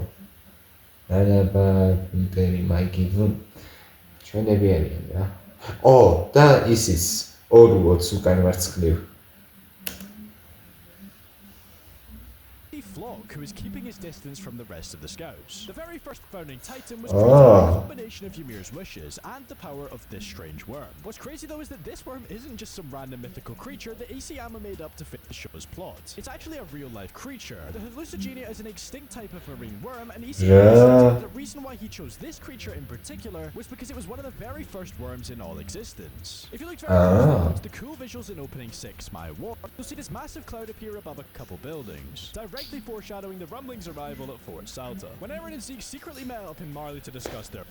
ნანაბა გუნტერი მაიკი ნუ ჩვენები არიან რა. და ისიც 2-20 უკან მარცხნივ. Flock, who is keeping his distance from the rest of the scouts. The very first founding Titan was created by a combination of Ymir's wishes and the power of this strange worm. What's crazy though is that this worm isn't just some random mythical creature that Isayama made up to fit the show's plot. It's actually a real-life creature. The Hallucigenia is an extinct type of marine worm, and Isayama said the reason why he chose this creature in particular was because it was one of the very first worms in all existence. If you looked very closely at the cool visuals in opening 6, My War, you'll see this massive cloud appear above a couple buildings, directly foreshadowing the Rumbling's arrival at Fort Salta. When Eren and Zeke secretly met up in Marley to discuss their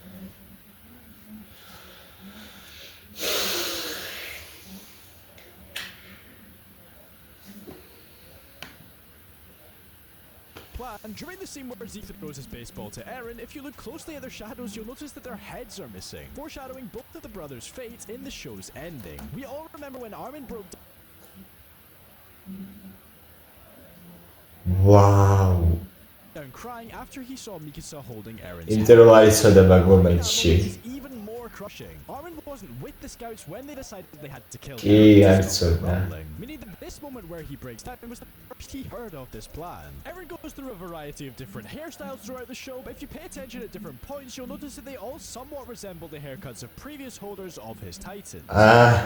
plan, during the scene where Zeke throws his baseball to Eren, if you look closely at their shadows, you'll notice that their heads are missing, foreshadowing both of the brothers' fates in the show's ending. We all remember when Armin broke down Wow. Down crying after he saw Mikasa holding Eren's იმიტომ რომ არ იცოდა მაგ Now, მომენტში. this is even more crushing. Armin wasn't with the scouts when they decided they had to kill კი, Eren არ to stop the იცოდა. rumbling. Meaning that this moment where he breaks down was the first he heard of this plan. Eren goes through a variety of different hairstyles throughout the show, but if you pay attention at different points, you'll notice that they all somewhat resemble the haircuts of previous holders of his titans.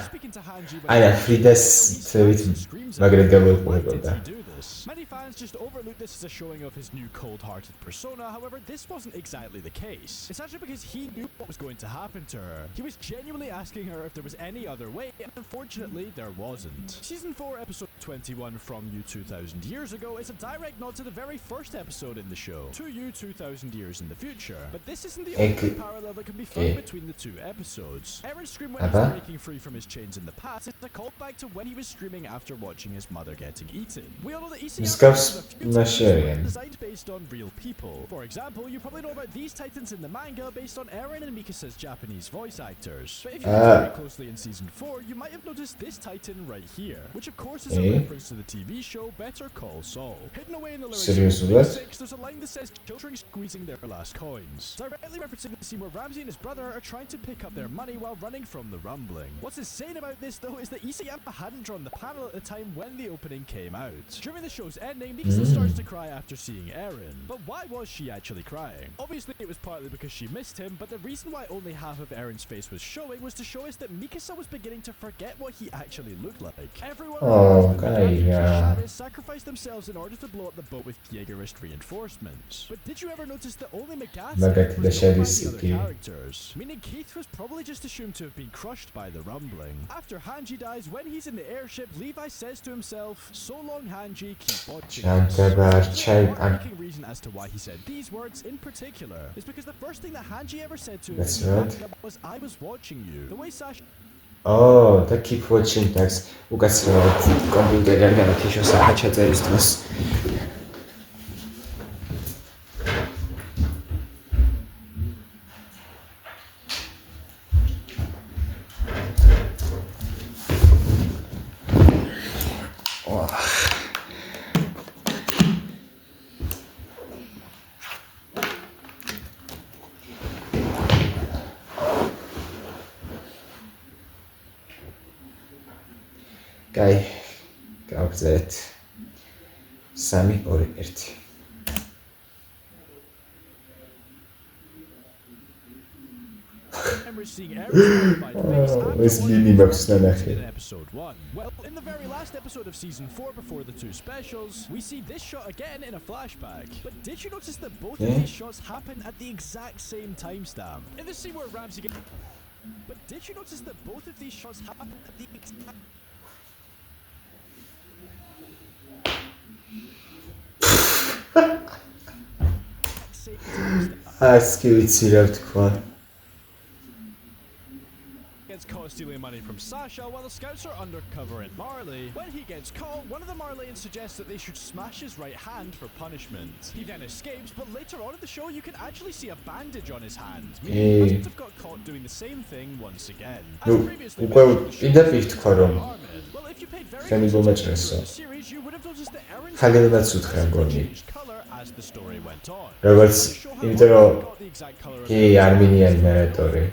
Speaking to Hanji when არა, he ფრიდას he წევით shouts and screams at მაგრად him. Why did გამოიყურებოდა. he do this? Many fans just overlook this as a showing of his new cold-hearted persona. However, this wasn't exactly the case. It's actually because he knew what was going to happen to her. He was genuinely asking her if there was any other way, and unfortunately, there wasn't. Season 4, episode 21 from You 2000 Years Ago is a direct nod to the very first episode in the show, to You 2000 Years in the Future. But this isn't the only parallel that can be found between the two episodes. Aaron's scream when he was breaking free from his chains in the past is a callback to when he was screaming after watching his mother getting eaten. We all know that Isayama has a few titans designed based on real people. For example, you probably know about these titans in the manga based on Eren and Mikasa's Japanese voice actors. But if you look very closely in season 4, you might have noticed this titan right here, which of course is a reference to the TV show Better Call Saul. Hidden away in the lyrics of Season 6, there's a line that says children squeezing their last coins, directly referencing the scene where Ramsey and his brother are trying to pick up their money while running from the rumbling. What's insane about this though is that Isayama hadn't drawn the panel at the time when the opening came out. During the show's ending, Mikasa starts to cry after seeing Eren. But why was she actually crying? Obviously it was partly because she missed him, but the reason why only half of Eren's face was showing was to show us that Mikasa was beginning to forget what he actually looked like. Everyone sacrificed themselves in order to blow up the boat with Jaegerist reinforcements. But did you ever notice that only Magath was known by the other characters? Meaning Keith was probably just assumed to have been crushed by the rumbling. After Hanji dies, when he's in the airship, Levi says to himself, "So long Hanji, keep watching us." The heartbreaking reason as to why he said these words in particular is because the first thing that Hanji ever said to him was, "I was watching you." The way Sasha და keep watching tags უკაცრავად კომპიუტერი არ განათიშო საჩაწერის დროს. კაი, გავგზავნეთ 3 2 1. ეს მინი მაქვს ნახე. Episode 1. Well, in the very last episode of season 4 before the two specials, we see this shot again in a flashback. But did you notice that both of these shots happen at the exact same timestamp? In the scene where Ramsey gets... But did you notice that both of these shots happen at the exact... ასკი ვიცი რა თქვა. Gets caught stealing money from Sasha while the scouts are undercover in Marley. When he gets caught, one of the Marleyans suggests that they should smash his right hand for punishment. He then escapes, but later on in the show you can actually see a bandage on his hand, meaning he must have got caught doing the same thing once again. As previously mentioned, well, if you paid very attention to the series, you would have noticed that Eren changed color as the story went on. როგორც იმიტომ რომ კი არმინიანი ნარატორი.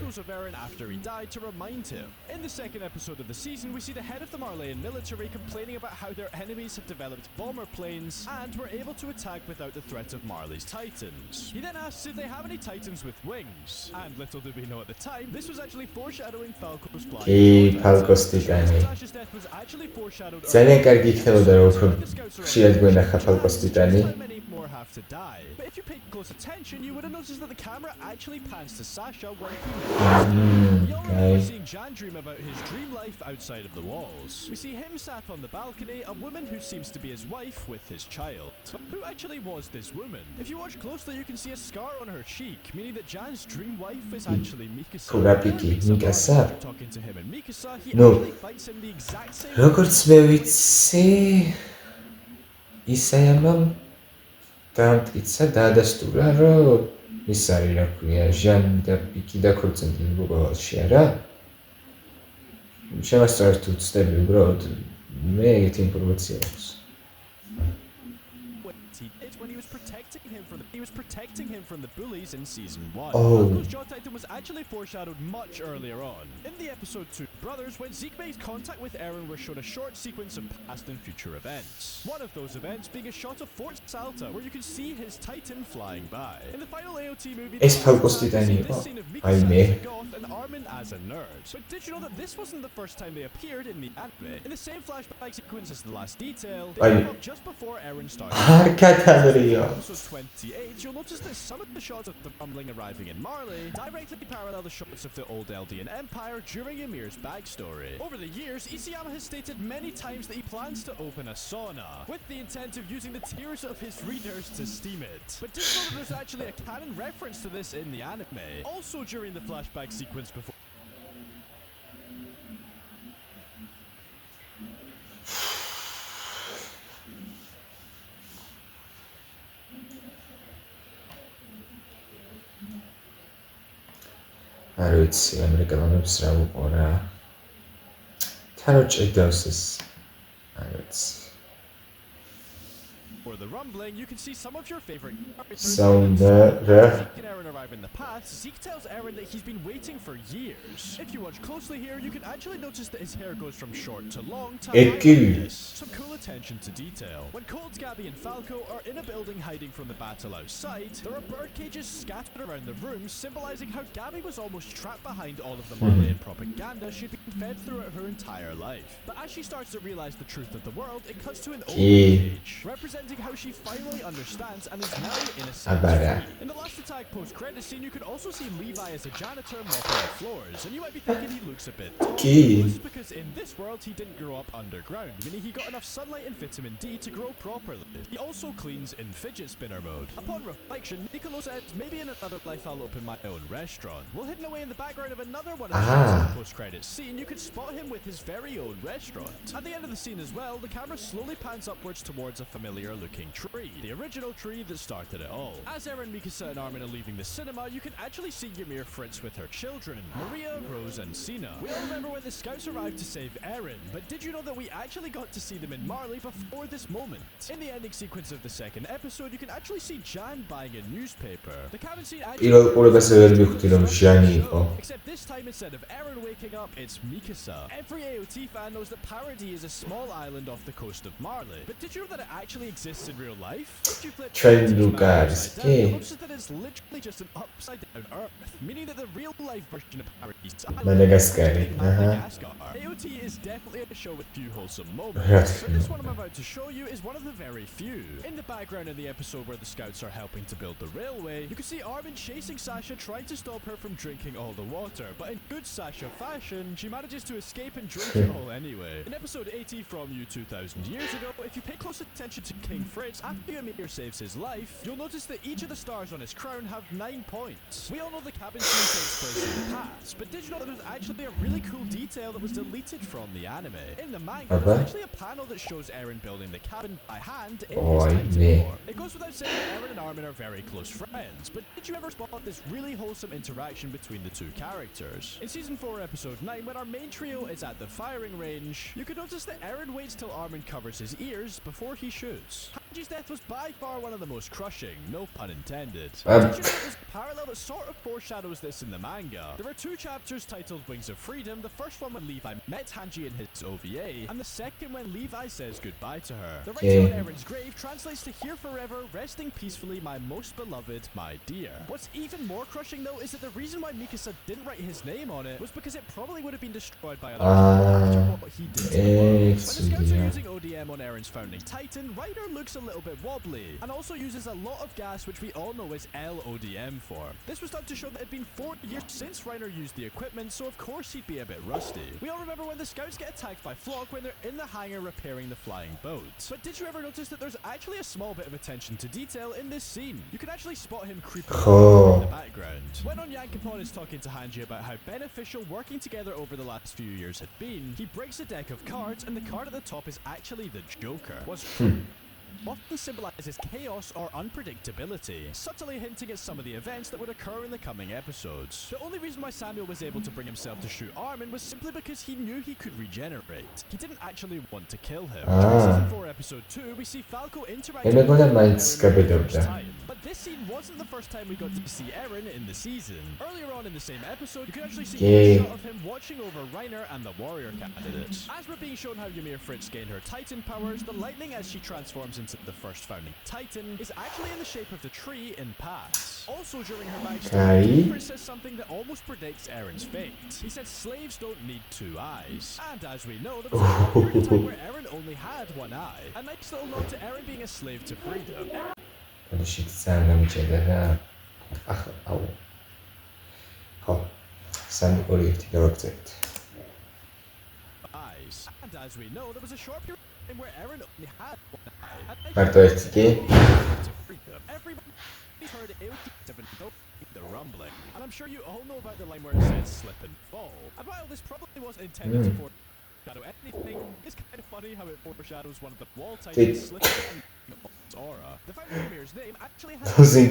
After he died to remind him. In the second episode of the season, we see the head of the Marleyan military complaining about how their enemies have developed bomber planes and were able to attack without the threat of Marley's titans. He then asks if they have any titans with wings, and little did we know at the time, this was actually foreshadowing Falco's flying. კი, Falco's titani. Sasha's death was actually foreshadowed. ძალიან კარგი იქნებოდა რომ უფრო ხშირად გვენახა Falco's titani. More have to die. But if you paid close attention, you would have noticed that the camera actually pans to Sasha when he We're seeing Jan dream about his dream life outside of the walls. We see him sat on the balcony, a woman who seems to be his wife with his child. But who actually was this woman? If you watch closely, you can see a scar on her cheek, meaning that Jan's dream wife is actually Mikasa. Mikasa. Talking to him and Mikasa, he actually fights him the exact same. როგორც მე ვიცი, ისაიამამ დამტკიცა დაადასტურა, რომ ის არის რა ქვია, ჟანი და პიკი დაქორწინდნენ გოგოალში არა? შემასწავლეთ თუ ცდები უბრალოდ მე ეგეთი ინფორმაცია აქვს. was protecting him from the bullies in Season 1. Oh. Falco's Jaw Titan was actually foreshadowed much earlier on. In the episode 2 Brothers, when Zeke makes contact with Eren, we're shown a short sequence of past and future events. One of those events being a shot of Fort Salta, where you can see his Titan flying by. In the final AOT movie, ეს Falco's Titan-ი this იყო. scene of აი Mikasa მე. as a goth and Armin as a nerd. But did you know that this wasn't the first time they appeared in the anime? In the same flashback sequence as the last detail, they came up just before Eren started. არ გათანრიო. Episode 28, you'll notice that some of the shots of the rumbling arriving in Marley directly parallel the shots of the old Eldian Empire during Ymir's backstory. Over the years, Isayama has stated many times that he plans to open a sauna, with the intent of using the tears of his readers to steam it. But did you know that there's actually a canon reference to this in the anime? Also during the flashback sequence before... არ ვიცი, ამერიკელებს რა უყურა. თან რო ჭედავს ეს. არ ვიცი. For the rumbling, you can see some of your favorite characters. Sounder. Zeke and Eren arrive in the past. Zeke tells Eren that he's been waiting for years. If you watch closely here, you can actually notice that his hair goes from short to long to high like this. Some cool attention to detail. When Colt, Gabby, and Falco are in a building hiding from the battle outside, there are bird cages scattered around the room, symbolizing how Gabby was almost trapped behind all of the Marleyan propaganda she'd been fed throughout her entire life. But as she starts to realize the truth of the world, it cuts to an old cage, representing how she finally understands and is now in a sense free. In the last attack post-credit scene, you can also see Levi as a janitor mopping the floors, and you might be thinking he looks a bit tall. This is because in this world he didn't grow up underground, meaning he got enough sunlight and vitamin D to grow properly. He also cleans in fidget spinner mode. Upon reflection, Niccolo said, maybe in another life I'll open my own restaurant. Well, hidden away in the background of another one of the post-credit scene, you can spot him with his very own restaurant. At the end of the scene as well, the camera slowly pans upwards towards a familiar-looking tree, the original tree that started it all. As Eren, Mikasa, and Armin are leaving the cinema, you can actually see Ymir Fritz with her children, Maria, Rose, and Sina. We all remember when the scouts arrived to save Eren, but did you know that we actually got to see them in Marley before this moment? In the ending sequence of the second episode, you can actually see Jan buying a newspaper. The cabin scene actually except this time instead of Eren waking up, it's Mikasa. Every AOT fan knows that Paradis is a small island off the coast of Marley, but did you know that it actually exists in real life? If you flip you'll notice that it's literally just an upside down Earth, meaning that the real life version of Paradis Madagascar. AOT is definitely a show with few wholesome moments, but this one I'm about to show you is one of the very few. In the background in the episode where the scouts are helping to build the railway, you can see Armin chasing Sasha, trying to stop her from drinking all the water, but in good Sasha fashion, she manages to escape and drink it all anyway. In episode 80 from you 2,000 years ago, if you pay close attention to King Fritz, after Ymir saves his life, you'll notice that each of the stars on his crown have 9 points. We all know the cabin scene takes place in the past, but did you know that there's actually a really cool detail that was deleted from the anime? In the manga, there's actually a panel that shows Eren building the cabin by hand in his Titan form. It goes without saying that Eren and Armin are very close friends, but did you ever spot this really wholesome interaction between the two characters? In Season 4, Episode 9, when our main trio is at the firing range, you can notice that Eren waits till Armin covers his ears before he shoots. Hanji's death was by far one of the most crushing, no pun intended. Did you know there's a parallel that sort of foreshadows this in the manga? There are 2 chapters titled Wings of Freedom, the first one when Levi met Hanji in his OVA, and the second when Levi says goodbye to her. The writing on Eren's grave translates to "Here forever, resting peacefully, my most beloved, my dear." What's even more crushing though is that the reason why Mikasa didn't write his name on it was because it probably would have been destroyed by other people after what he did to the world. When the scouts are using ODM on Eren's founding Titan, Ryder looks a little bit wobbly, and also uses a lot of gas which we all know is LODM for. This was done to show that it had been 4 years since Reiner used the equipment, so of course he'd be a bit rusty. We all remember when the scouts get attacked by Flock when they're in the hangar repairing the flying boat. But did you ever notice that there's actually a small bit of attention to detail in this scene? You can actually spot him creeping in the background. When Onyankopon is talking to Hanji about how beneficial working together over the last few years had been, he breaks a deck of cards and the card at the top is actually the Joker. often symbolizes chaos or unpredictability, subtly hinting at some of the events that would occur in the coming episodes. The only reason why Samuel was able to bring himself to shoot Armin was simply because he knew he could regenerate. He didn't actually want to kill him. During season 4 episode 2, we see Falco interacting with Eren for the first time. But this scene wasn't the first time we got to see Eren in the season. Earlier on in the same episode, you could actually see a shot of him watching over Reiner and the warrior candidates. As we're being shown how Ymir Fritz gained her Titan powers, the lightning as she transforms into the first founding Titan is actually in the shape of the tree in Pass. Also during her backstory, Fritz says something that almost predicts Eren's fate. He said slaves don't need two eyes. And as we know, there was a period of time where Eren only had one eye. A nice little nod to Eren being a slave to freedom. And as we know, there was a short period of time where Eren only had one eye. Everybody heard the rumbling. And I'm sure you all know about the line where it says slip and fall. And while this probably wasn't intended to foreshadow anything, it's kind of funny how it foreshadows one of the wall titans slipping in aura. The founder of Ymir's name actually has in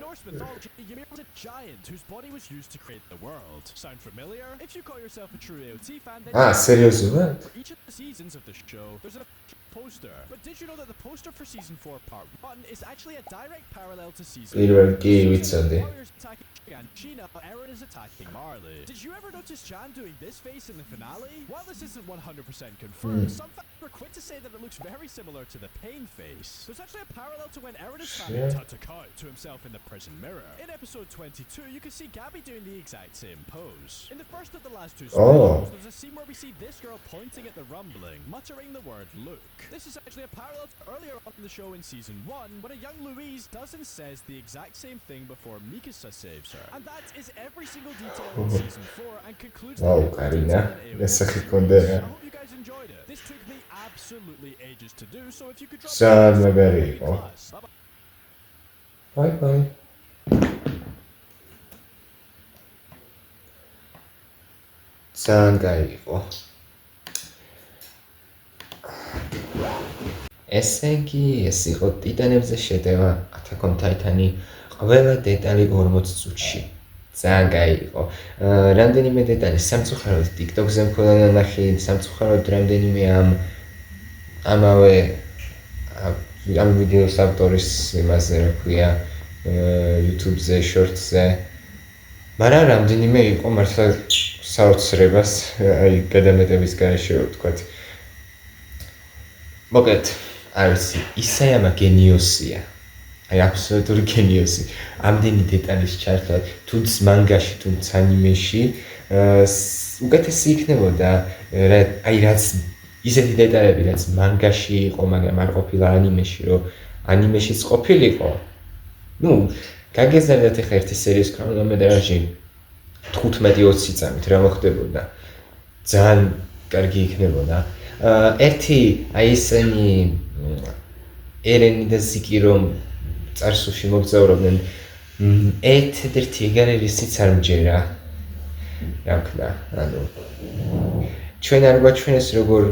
Norse mythology, Ymir was a giant whose body was used to create the world. Sound familiar? If you call yourself a true AOT fan, then seriously? For each of the seasons of the show, there's an official poster. But did you know that the poster for season 4 part 1 is actually a direct parallel to season 4? Warriors attacking Jan Sheena, Eren is attacking Marley. Did you ever notice Jan doing this face in the finale? While this isn't 100% confirmed, some fans were quick to say that it looks very similar to the pain face. There's actually a parallel to when Eren is standing toe-to-toe to himself in the prison mirror. In episode 22, you can see Gabby doing the exact same pose. In the first of the last two specials, there's a scene where we see this girl pointing at the rumbling, muttering the word Luke. This is actually a parallel to earlier on in the show in season 1, when a young Louise does and says the exact same thing before Mikasa saves her. And that is every single detail in season 4 and concludes the episode. I hope you guys enjoyed it. This took me absolutely ages to do, so if you could drop a plus. Bye bye. ესე იგი, ეს იყო ტიტანებზე შეტევა Attack on Titan-ი ყველა დეტალი 40 წუთში. ძალიან გაიყო. რამდენიმე დეტალი სამწუხაროდ TikTok-ზე მქონდა ნახი, სამწუხაროდ რამდენიმე ამავე ამ ვიდეოს ავტორის იმაზე რა ქვია YouTube-ზე, Shorts-ზე. მაგრამ რამდენიმე იყო მართლა საოცრებას, აი გადამეტების გარეშე ვთქვათ. მოკლედ, არ ვიცი, ისაიამა გენიოსია. აი აბსოლუტური გენიოსი. ამდენი დეტალის ჩართვა, თუნდაც მანგაში, თუნდაც ანიმეში, უკეთესი იქნებოდა, აი რაც ისეთი დეტალები, რაც მანგაში იყო, მაგრამ არ ყოფილა ანიმეში, რომ ანიმეშიც ყოფილიყო. ნუ, გაგეზარდათ ახლა ერთი სერიის ქრონომეტრაჟი 15-20 წამით რა მოხდებოდა. ძალიან კარგი იქნებოდა. ერთი აი ისინი ერენი და ზიკი რომ წარსულში მოგზაურობდნენ ერთ-ერთი ეგარი რისიც არ მჯერა. რა ვქნა, ანუ ჩვენ არ გვაჩვენეს როგორ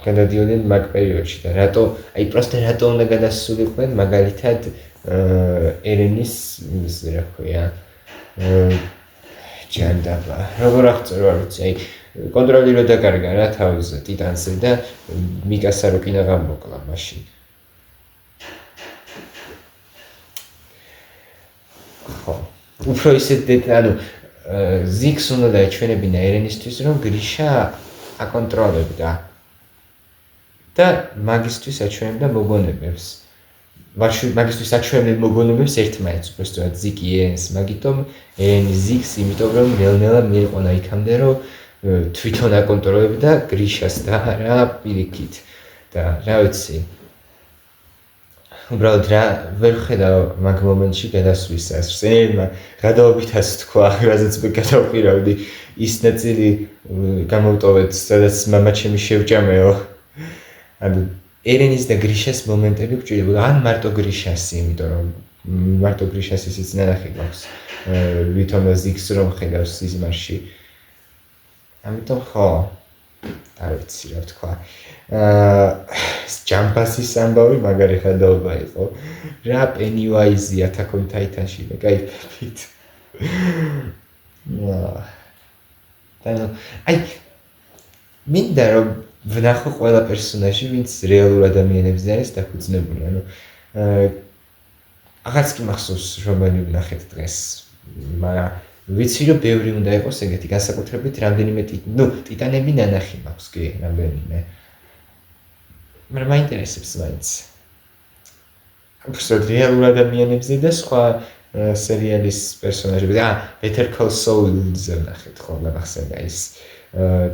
გადადიოდნენ მაგ პერიოდში და რატო, აი პროსტა რატო უნდა გადასულიყვნენ მაგალითად ერენის ის რა ქვია ჯანდაბა. როგორ აღწერო არ ვიცი, აი კონტროლი რო დაკარგა რა თავზე ტიტანზე და მიკასა რო კინა გამოკლა მაშინ. ხო, უფრო ისეთ ანუ ზიქს უნდა დაეჩვენებინა ერენისთვის, რომ გრიშა აკონტროლებდა და მაგისტვის აჩვენებდა მოგონებებს. მაგისტვის აჩვენებდა მოგონებებს ერთმანეთს, უბრალოდ ზიკი ერენს, მაგიტომ ერენი ზიქს, იმიტომ რომ ნელ-ნელა მიიყვანა იქამდე, რომ თვითონ აკონტროლებდა გრიშას და რა პირიქით. და რა ვიცი, უბრალოდ რა ვერ ხედავ მაგ მომენტში გადასვლის ასრს. ერენმა გადაობითას თქვა, რაზეც მე გადავყირავდი, ის ნაწილი გამოვტოვეთ, სადაც მამაჩემი შევჭამეო. ანუ ერენის და გრიშას მომენტები გვჭირდებოდა, ან მარტო გრიშასი, იმიტომ რომ მარტო გრიშას ისიც ნანახი გვაქვს. ვითომ ზიქს რომ ხედავს სიზმარში. ამიტომ ხო, არ ვიცი რა თქვა. ჯამპასის ამბავი მაგარი ხადაობა იყო. რა პენივაიზი Attack on Titan-ში მე кайფებით. აი მინდა რომ ვნახო ყველა პერსონაჟი, ვინც რეალურ ადამიანებზე არის დაფუძნებული. ანუ აღარც კი მახსოვს რომელი ვნახეთ დღეს. მაგრამ ვიცი რომ ბევრი უნდა იყოს ეგეთი განსაკუთრებით რამდენიმე ტიტანები ნანახი მაქვს კი რამდენიმე. მაგრამ მაინტერესებს მაინც. უბრალოდ რეალურ ადამიანებზე და სხვა სერიალის პერსონაჟები. Better Call Saul-ზე ვნახეთ ხოლმე მახსენდა ის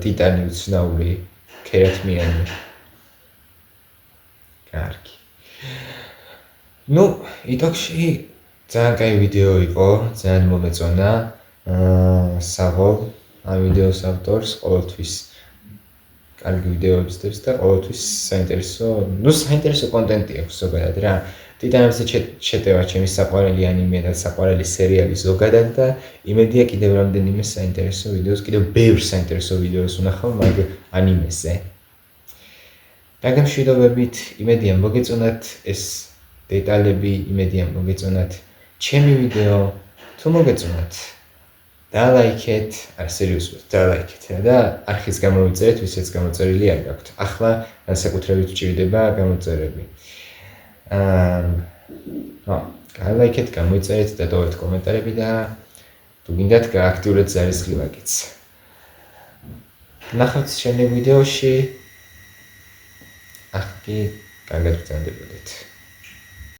ტიტანი უცნაური ქერათმიანი. კარგი. იტოქში ძალიან კაი ვიდეო იყო, ძალიან მომეწონა. საღოლ ამ ვიდეოს ავტორს ყოველთვის კარგი ვიდეოებს დებს და ყოველთვის საინტერესო კონტენტი აქვს ზოგადად რა. ტიტანებზე შეტევა ჩემი საყვარელი ანიმე და საყვარელი სერიალი ზოგადად და იმედია კიდევ რამდენიმე საინტერესო ვიდეოს, კიდევ ბევრ საინტერესო ვიდეოს ვნახავ მაგ ანიმეზე. დაგემშვიდობებით, იმედია მოგეწონათ ეს დეტალები, იმედია მოგეწონათ ჩემი ვიდეო. თუ მოგეწონათ, დალაიქეთ, სერიოზულად დალაიქეთ და არხის გამოვიწერეთ, ვისაც გამოწერილი არ გაქვთ. ახლა განსაკუთრებით ვჭირდება გამოწერები. დალაიქეთ, გამოიწერეთ და დავეთ კომენტარები და თუ გინდათ გააქტიურეთ ზარისხი ლაიკიც. ნახავთ შემდეგ ვიდეოში. ახლა კი კარგად ბრძანდებოდეთ.